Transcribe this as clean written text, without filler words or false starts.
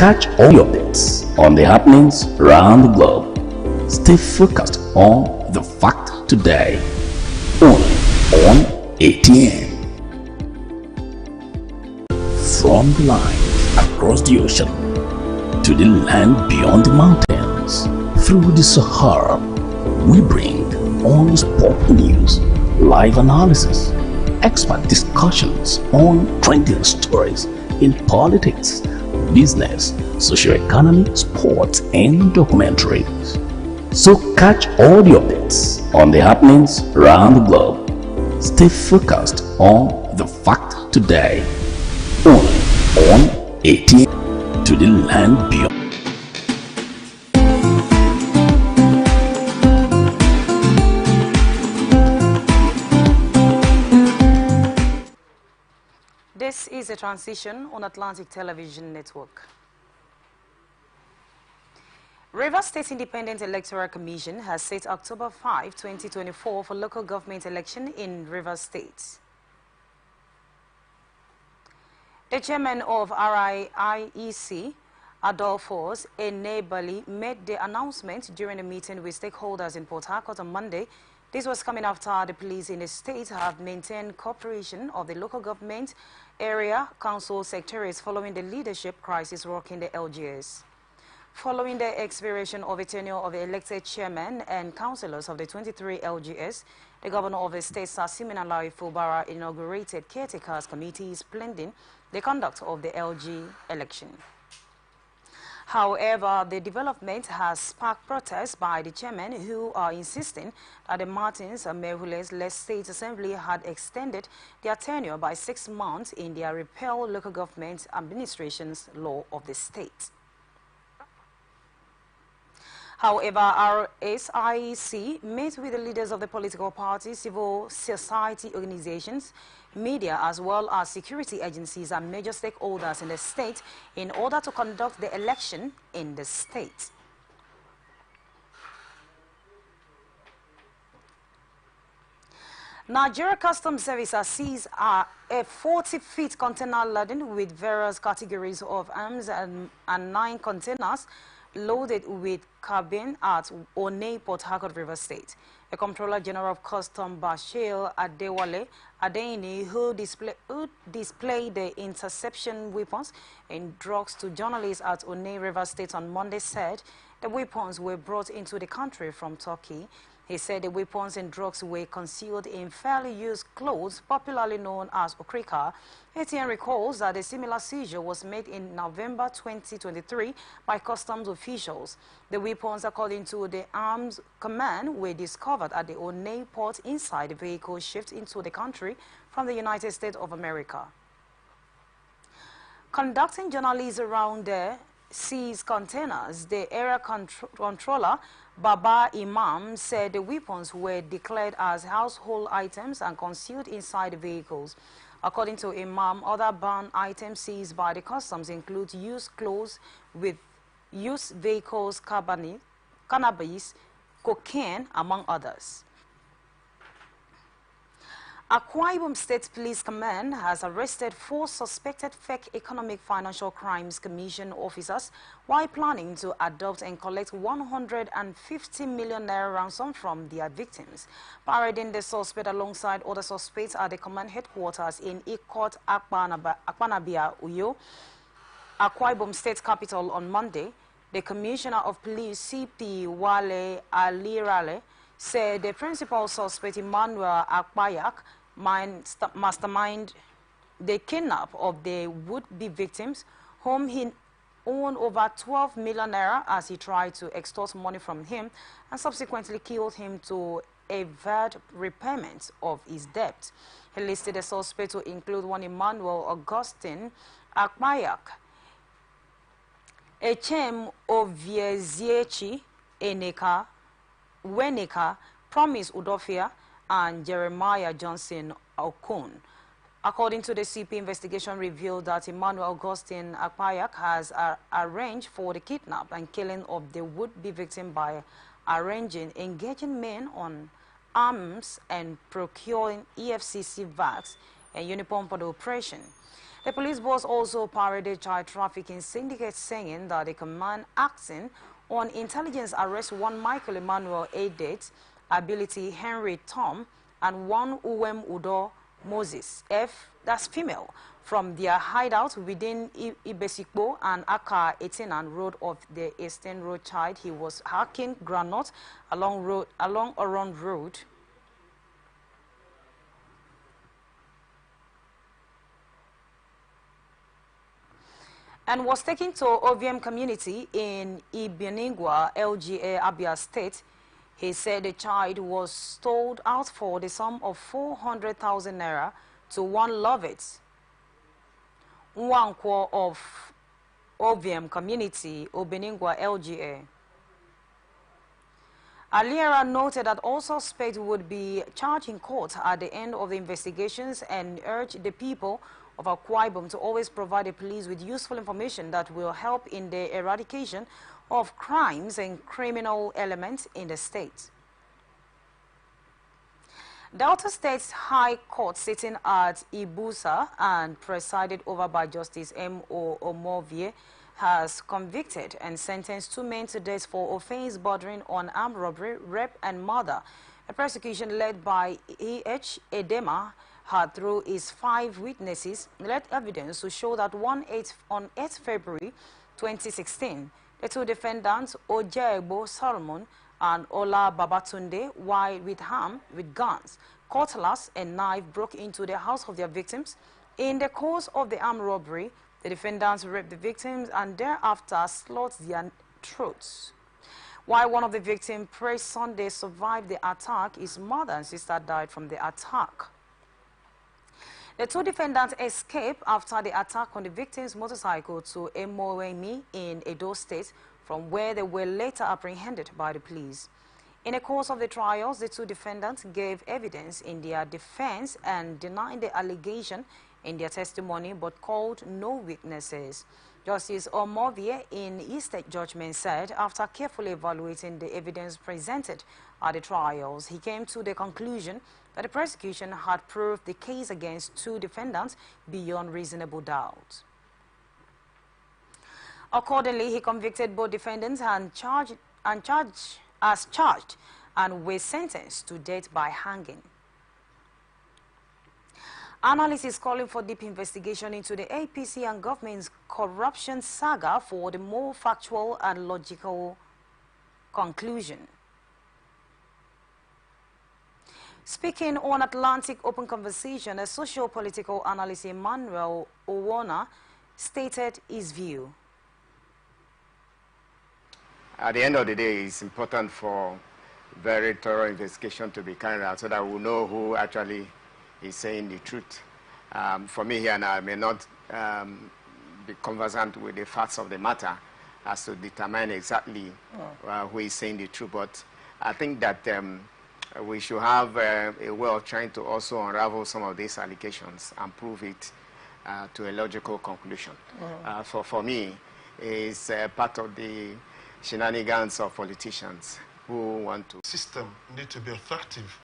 catch all your updates on the happenings around the globe. Stay focused on the fact today, only on ATN. From the line across the ocean to the land beyond the mountains, through the Sahara, we bring on-spot news, live analysis, expert discussions on trending stories in politics, business, socio-economy, sports, and documentaries. So catch all the updates on the happenings around the globe. Stay focused on the fact today, only on ATN, to the land beyond. This is a transition on Atlantic Television Network. Rivers State Independent Electoral Commission has set October 5, 2024 for local government election in Rivers State. The chairman of RIEC, Adolphus Enebali, made the announcement during a meeting with stakeholders in Port Harcourt on Monday. This was coming after the police in the state have maintained cooperation of the local government area council secretaries following the leadership crisis rocking the LGS. Following the expiration of a tenure of the elected chairman and councillors of the 23 LGS, the governor of the state, Siminalayi Fubara, inaugurated caretakers committees planning the conduct of the LG election. However, the development has sparked protests by the chairman, who are insisting that the Martins and Mehules-led State Assembly had extended their tenure by 6 months in their repeal local government administration's law of the state. However, our SIEC met with the leaders of the political parties, civil society organizations, media, as well as security agencies and major stakeholders in the state in order to conduct the election in the state. Nigeria Customs Service has seized a 40-feet container laden with various categories of arms and 9 containers loaded with carbine at One, Port Harcourt, River State. The Comptroller General of Customs, Bashir Adewale Adeyini, who displayed the interception weapons and drugs to journalists at One, River State on Monday, said the weapons were brought into the country from Turkey. He said the weapons and drugs were concealed in fairly used clothes, popularly known as okrika. ATN recalls that a similar seizure was made in November 2023 by customs officials. The weapons, according to the Arms Command, were discovered at the One port inside the vehicle shipped into the country from the United States of America. Conducting journalism around the seized containers, the area controller Baba Imam said the weapons were declared as household items and concealed inside the vehicles. According to Imam, other banned items seized by the customs include used clothes with used vehicles, cannabis, cocaine, among others. Akwa Ibom State Police Command has arrested 4 suspected fake Economic Financial Crimes Commission officers while planning to adopt and collect 150 million naira ransom from their victims. Parading the suspect alongside other suspects at the command headquarters in Ikot Akpanabia, Uyo, Akwa Ibom State capital on Monday, the Commissioner of Police, CP Wale Alirale, said the principal suspect, Emmanuel Akpayak, mastermind the kidnap of the would-be victims, whom he owned over 12 million naira, as he tried to extort money from him and subsequently killed him to evade repayment of his debt. He listed the suspect to include one Emmanuel Augustine Akpayak, Echem Ovieziechi Eneka Weneka, Promise Udofia, and Jeremiah Johnson Okun. According to the CP, investigation revealed that Emmanuel Augustine Akpayak has arranged for the kidnap and killing of the would-be victim by arranging, engaging men on arms and procuring EFCC vax and uniform for the operation. The police boss also paraded child trafficking syndicates, saying that the command acting on intelligence arrests one Michael Emmanuel Adet, Ability Henry Tom, and one Uwem Udo Moses F, that's female, from their hideout within Ibesikbo and Aka 18 Road of the Eastern Road. Child, he was hacking granite along Oron Road. And was taken to OVM community in Ibiningwa, LGA, Abia State. He said the child was sold out for the sum of 400,000 naira to one Lovett, Nwankwo of OVM community, Ibiningwa, LGA. Aliera noted that all suspects would be charged in court at the end of the investigations and urged the people of Akwa Ibom to always provide the police with useful information that will help in the eradication of crimes and criminal elements in the state. Delta State's High Court, sitting at Ibusa and presided over by Justice M.O. Omovie, has convicted and sentenced 2 men to death for offense bordering on armed robbery, rape, and murder. A prosecution led by E.H. Edema had, through his 5 witnesses, led evidence to show that on 8 February 2016, the 2 defendants, Ojebo Solomon and Ola Babatunde, while with guns, cutlass, and knife, broke into the house of their victims. In the course of the armed robbery, the defendants raped the victims and thereafter slit their throats. While one of the victims, Praise Sunday, survived the attack, his mother and sister died from the attack. The 2 defendants escaped after the attack on the victim's motorcycle to Emoemi in Edo State, from where they were later apprehended by the police. In the course of the trials, the 2 defendants gave evidence in their defense and denied the allegation in their testimony, but called no witnesses. Justice Omovie, in his judgment, said after carefully evaluating the evidence presented at the trials, he came to the conclusion that the prosecution had proved the case against 2 defendants beyond reasonable doubt. Accordingly, he convicted both defendants and charged and were sentenced to death by hanging. Analysts is calling for deep investigation into the APC and government's corruption saga for the more factual and logical conclusion. Speaking on Atlantic Open Conversation, a socio-political analyst, Emmanuel Owona, stated his view. At the end of the day, it's important for very thorough investigation to be carried out so that we'll know who actually is saying the truth. For me here now, I may not be conversant with the facts of the matter as to determine exactly who is saying the truth, but I think that we should have a way of trying to also unravel some of these allegations and prove it to a logical conclusion. For me, it's part of the shenanigans of politicians who want to. System need to be effective